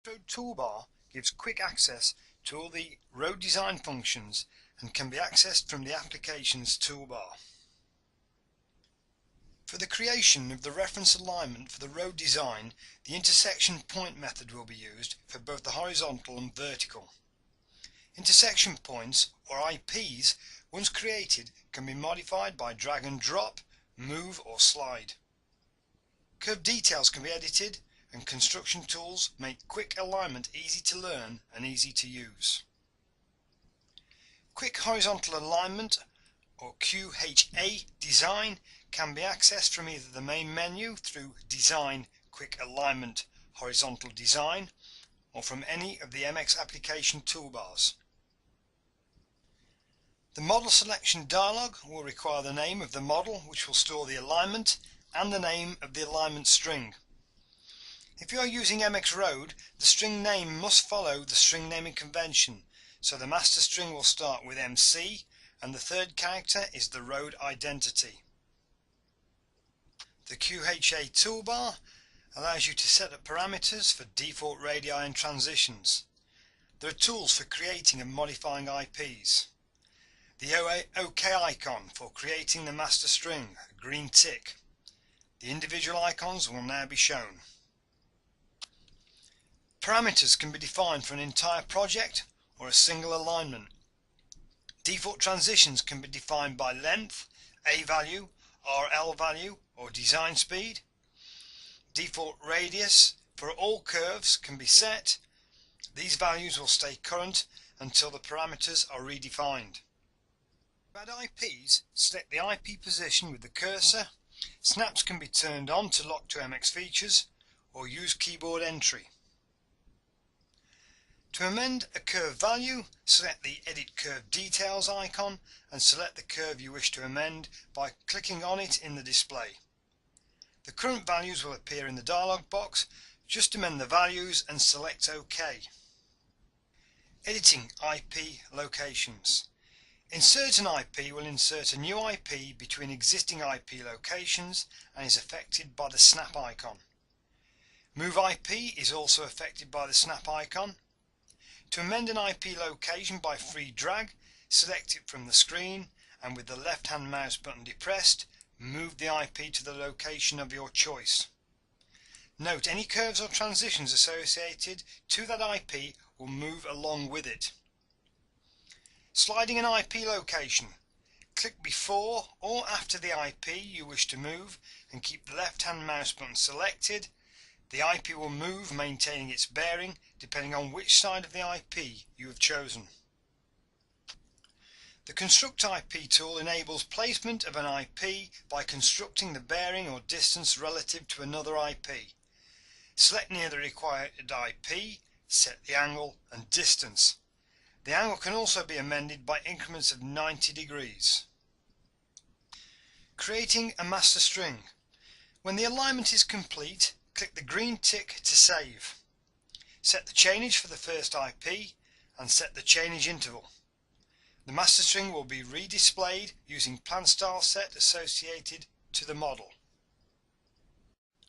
Road toolbar gives quick access to all the road design functions and can be accessed from the application's toolbar. For the creation of the reference alignment for the road design, the intersection point method will be used for both the horizontal and vertical. Intersection points, or IPs, once created, can be modified by drag and drop, move or slide. Curve details can be edited, and construction tools make quick alignment easy to learn and easy to use. Quick horizontal alignment, or QHA design, can be accessed from either the main menu through Design Quick Alignment Horizontal Design or from any of the MX application toolbars. The model selection dialog will require the name of the model, which will store the alignment, and the name of the alignment string. If you are using MX Road, the string name must follow the string naming convention, so the master string will start with MC and the third character is the road identity. The QHA toolbar allows you to set up parameters for default radii and transitions. There are tools for creating and modifying IPs. The OK icon for creating the master string, a green tick. The individual icons will now be shown. Parameters can be defined for an entire project or a single alignment. Default transitions can be defined by length, A value, RL value or design speed. Default radius for all curves can be set. These values will stay current until the parameters are redefined. To add IPs, select the IP position with the cursor. Snaps can be turned on to lock to MX features or use keyboard entry. To amend a curve value, select the Edit Curve Details icon and select the curve you wish to amend by clicking on it in the display. The current values will appear in the dialog box. Just amend the values and select OK. Editing IP locations. Insert an IP will insert a new IP between existing IP locations and is affected by the snap icon. Move IP is also affected by the snap icon. To amend an IP location by free drag, select it from the screen and with the left hand mouse button depressed, move the IP to the location of your choice. Note any curves or transitions associated to that IP will move along with it. Sliding an IP location. Click before or after the IP you wish to move and keep the left hand mouse button selected. The IP will move, maintaining its bearing depending on which side of the IP you have chosen. The Construct IP tool enables placement of an IP by constructing the bearing or distance relative to another IP. Select near the required IP, set the angle and distance. The angle can also be amended by increments of 90 degrees. Creating a master string. When the alignment is complete, click the green tick to save. Set the chainage for the first IP and set the chainage interval. The master string will be redisplayed using plan style set associated to the model.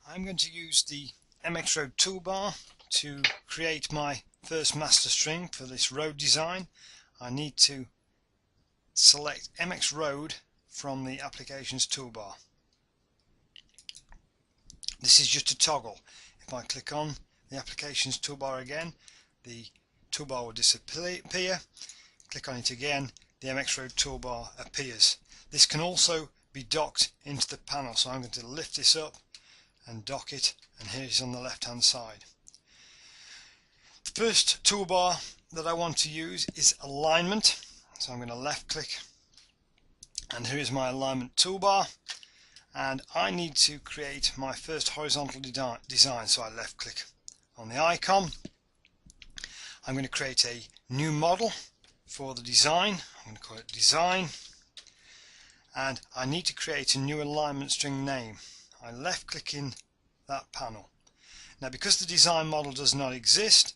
I'm going to use the MX Road toolbar to create my first master string for this road design. I need to select MX Road from the applications toolbar. This is just a toggle. If I click on the applications toolbar again, the toolbar will disappear. Click on it again, the MX Road toolbar appears. This can also be docked into the panel, so I'm going to lift this up and dock it, and here it is on the left hand side. The first toolbar that I want to use is alignment, so I'm going to left click and here is my alignment toolbar, and I need to create my first horizontal design, so I left click on the icon. I'm going to create a new model for the design. I'm going to call it design, and I need to create a new alignment string name. I left click in that panel. Now because the design model does not exist,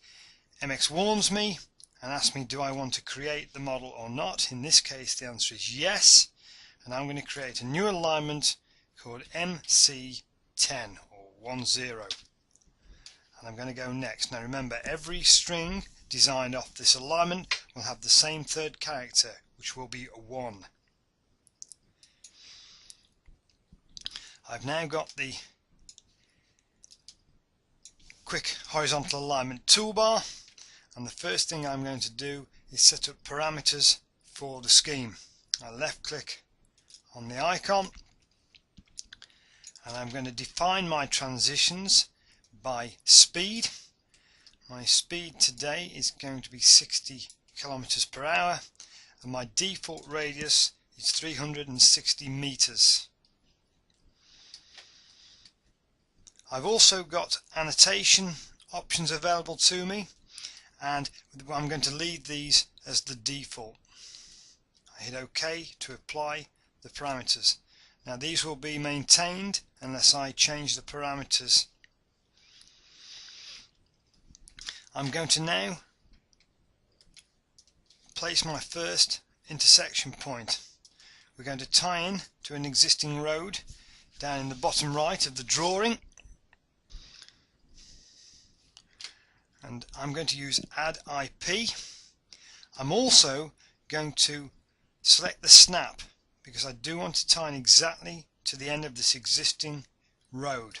MX warns me and asks me do I want to create the model or not. In this case the answer is yes, and I'm going to create a new alignment called MC10 or 10, and and I'm going to go next. Now remember, every string designed off this alignment will have the same third character, which will be 1. I've now got the quick horizontal alignment toolbar, and the first thing I'm going to do is set up parameters for the scheme. I left click on the icon, and I'm going to define my transitions by speed. My speed today is going to be 60 kilometers per hour, and my default radius is 360 meters. I've also got annotation options available to me, and I'm going to leave these as the default. I hit OK to apply the parameters. Now these will be maintained unless I change the parameters. I'm going to now place my first intersection point. We're going to tie in to an existing road down in the bottom right of the drawing, and I'm going to use add IP. I'm also going to select the snap because I do want to tie in exactly to the end of this existing road.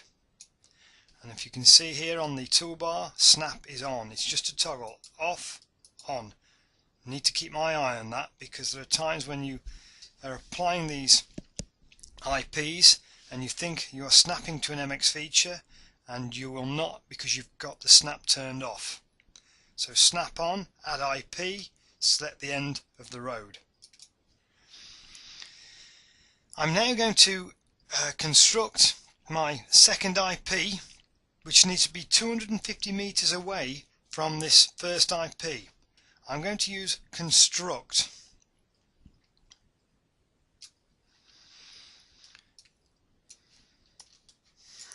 And if you can see here on the toolbar, snap is on. It's just a toggle, off, on. I need to keep my eye on that because there are times when you are applying these IPs and you think you are snapping to an MX feature, and you will not because you've got the snap turned off. So snap on, add IP, select the end of the road. I'm now going to construct my second IP, which needs to be 250 meters away from this first IP. I'm going to use construct.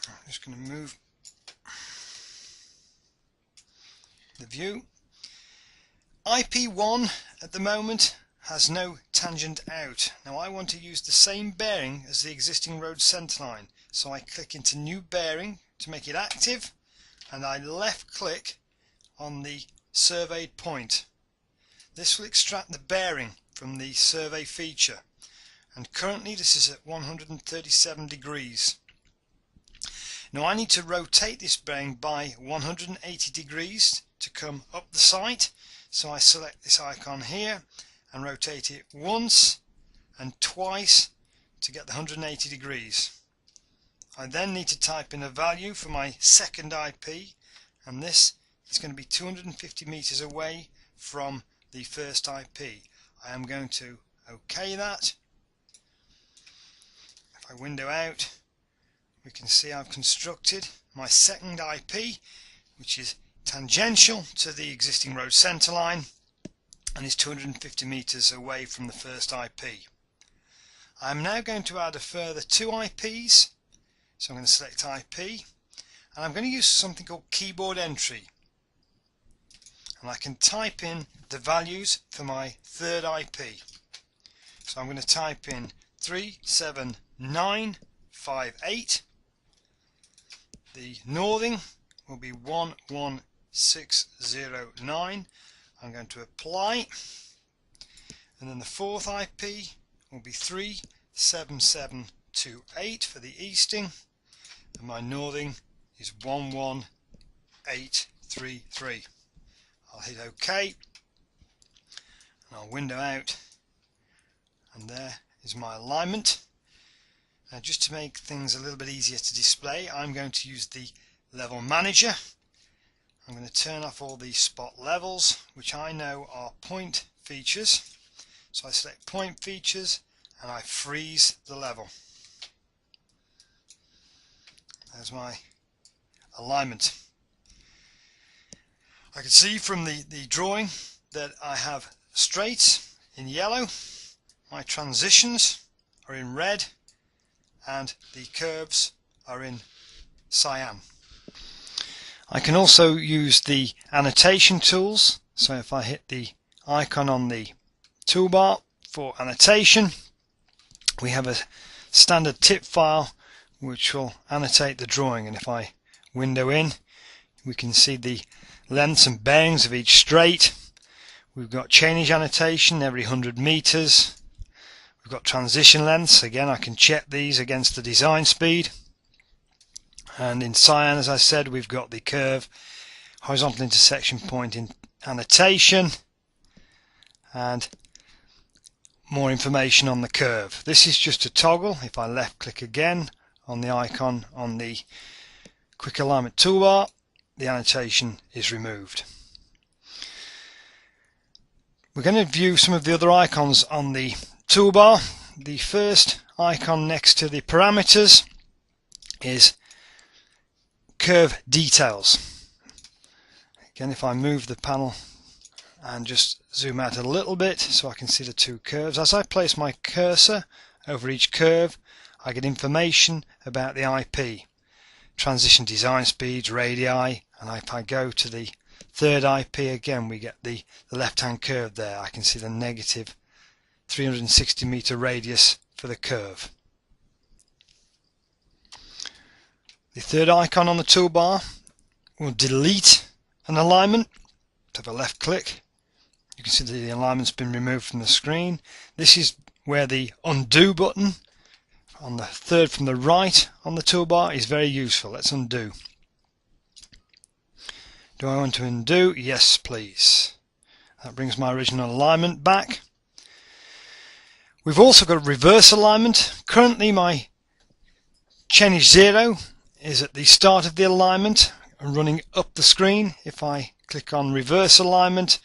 I'm just going to move the view. IP1 at the moment has no tangent out. Now I want to use the same bearing as the existing road centerline, so I click into new bearing to make it active, and I left click on the surveyed point. This will extract the bearing from the survey feature, and currently this is at 137 degrees. Now I need to rotate this bearing by 180 degrees to come up the site, so I select this icon here and rotate it once and twice to get the 180 degrees. I then need to type in a value for my second IP, and this is going to be 250 meters away from the first IP. I am going to OK that. If I window out, we can see I've constructed my second IP, which is tangential to the existing road centerline and is 250 meters away from the first IP. I'm now going to add a further 2 IPs, so I'm going to select IP, and I'm going to use something called keyboard entry, and I can type in the values for my third IP. So I'm going to type in 37958. The northing will be 11609. I'm going to apply, and then the fourth IP will be 37728 for the easting, and my northing is 11833. I'll hit OK, and I'll window out, and there is my alignment. Now just to make things a little bit easier to display, I'm going to use the level manager. I'm going to turn off all these spot levels, which I know are point features. So I select point features and I freeze the level. There's my alignment. I can see from the drawing that I have straights in yellow, my transitions are in red, and the curves are in cyan. I can also use the annotation tools, so if I hit the icon on the toolbar for annotation, we have a standard tip file which will annotate the drawing, and if I window in, We can see the lengths and bearings of each straight. We've got chainage annotation every 100 meters. We've got transition lengths. Again, I can check these against the design speed. And in cyan, as I said, we've got the curve, horizontal intersection point in annotation, and more information on the curve. This is just a toggle. If I left click again on the icon on the quick alignment toolbar, the annotation is removed. We're going to view some of the other icons on the toolbar. The first icon next to the parameters is curve details. Again, if I move the panel and just zoom out a little bit so I can see the two curves, as I place my cursor over each curve, I get information about the IP, transition design speeds, radii, and if I go to the third IP again, we get the left hand curve there. I can see the negative 360 meter radius for the curve. The third icon on the toolbar will delete an alignment. Have a left click. You can see that the alignment's been removed from the screen. This is where the undo button on the third from the right on the toolbar is very useful. Let's undo. Do I want to undo? Yes, please. That brings my original alignment back. We've also got reverse alignment. Currently my chainage 0 is at the start of the alignment and running up the screen. If I click on reverse alignment,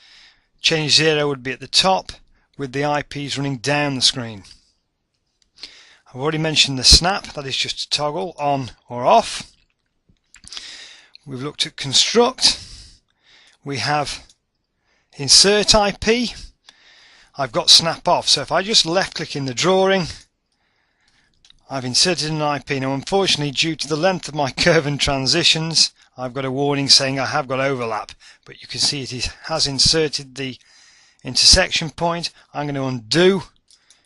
chainage 0 would be at the top with the IPs running down the screen. I've already mentioned the snap, that is just a toggle on or off. We've looked at construct. We have insert IP. I've got snap off, so if I just left click in the drawing, I've inserted an IP. Now unfortunately, due to the length of my curve and transitions, I've got a warning saying I have got overlap, but you can see it has inserted the intersection point. I'm going to undo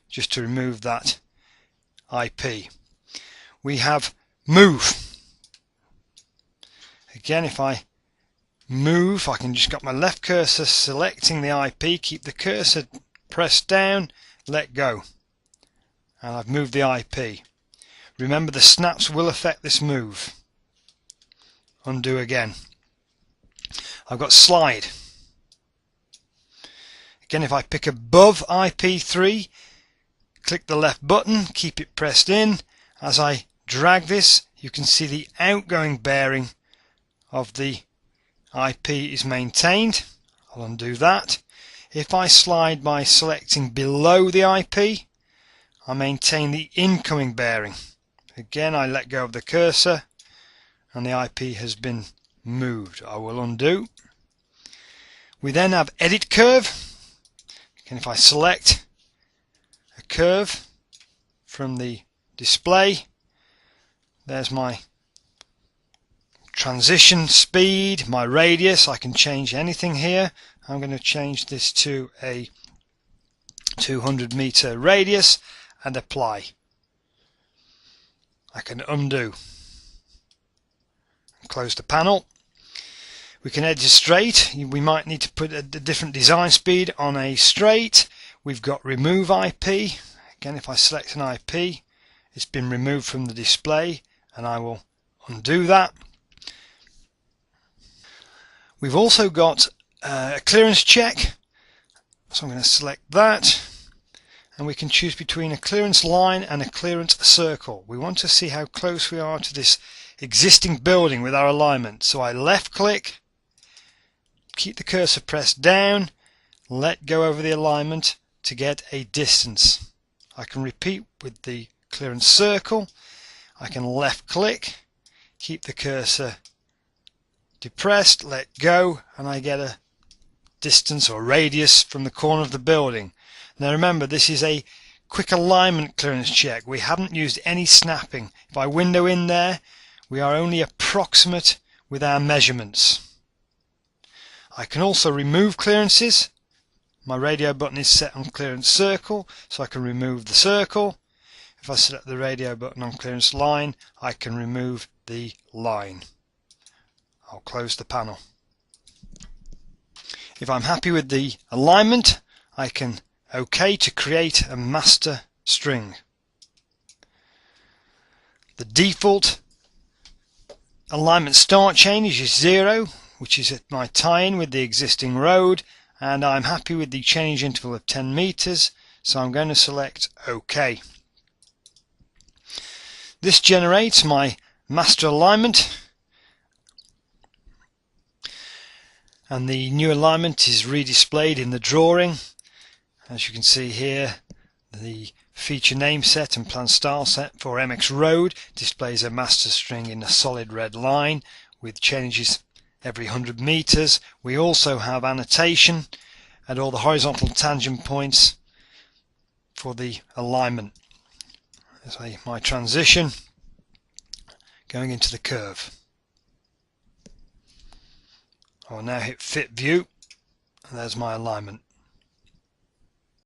just to remove that IP. We have move. Again, if I move, I can just got my left cursor selecting the IP, keep the cursor pressed down, let go, and I've moved the IP. Remember, the snaps will affect this move. Undo again. I've got slide. Again, if I pick above IP3, click the left button, keep it pressed in. As I drag this, you can see the outgoing bearing of the IP is maintained. I'll undo that. If I slide by selecting below the IP, I maintain the incoming bearing. Again, I let go of the cursor and the IP has been moved. I will undo. We then have edit curve. And if I select a curve from the display, there's my transition speed, my radius. I can change anything here. I'm going to change this to a 200 meter radius and apply. I can undo. Close the panel. We can edge a straight. We might need to put a different design speed on a straight. We've got remove IP. Again, if I select an IP, it's been removed from the display, and I will undo that. We've also got a clearance check, so I'm going to select that, and we can choose between a clearance line and a clearance circle. We want to see how close we are to this existing building with our alignment. So I left click, keep the cursor pressed down, let go over the alignment to get a distance. I can repeat with the clearance circle. I can left click, keep the cursor depressed, let go, and I get a distance or radius from the corner of the building. Now remember, this is a quick alignment clearance check. We haven't used any snapping. If I window in there, we are only approximate with our measurements. I can also remove clearances. My radio button is set on clearance circle, so I can remove the circle. If I select the radio button on clearance line, I can remove the line. I'll close the panel. If I'm happy with the alignment, I can OK to create a master string. The default alignment start chain is 0, which is at my tie-in with the existing road, and I'm happy with the change interval of 10 meters, so I'm going to select OK. This generates my master alignment, and the new alignment is redisplayed in the drawing. As you can see here, the feature name set and plan style set for MX Road displays a master string in a solid red line with changes every 100 meters. We also have annotation at all the horizontal tangent points for the alignment. That's my transition going into the curve. I will now hit Fit View, and there's my alignment.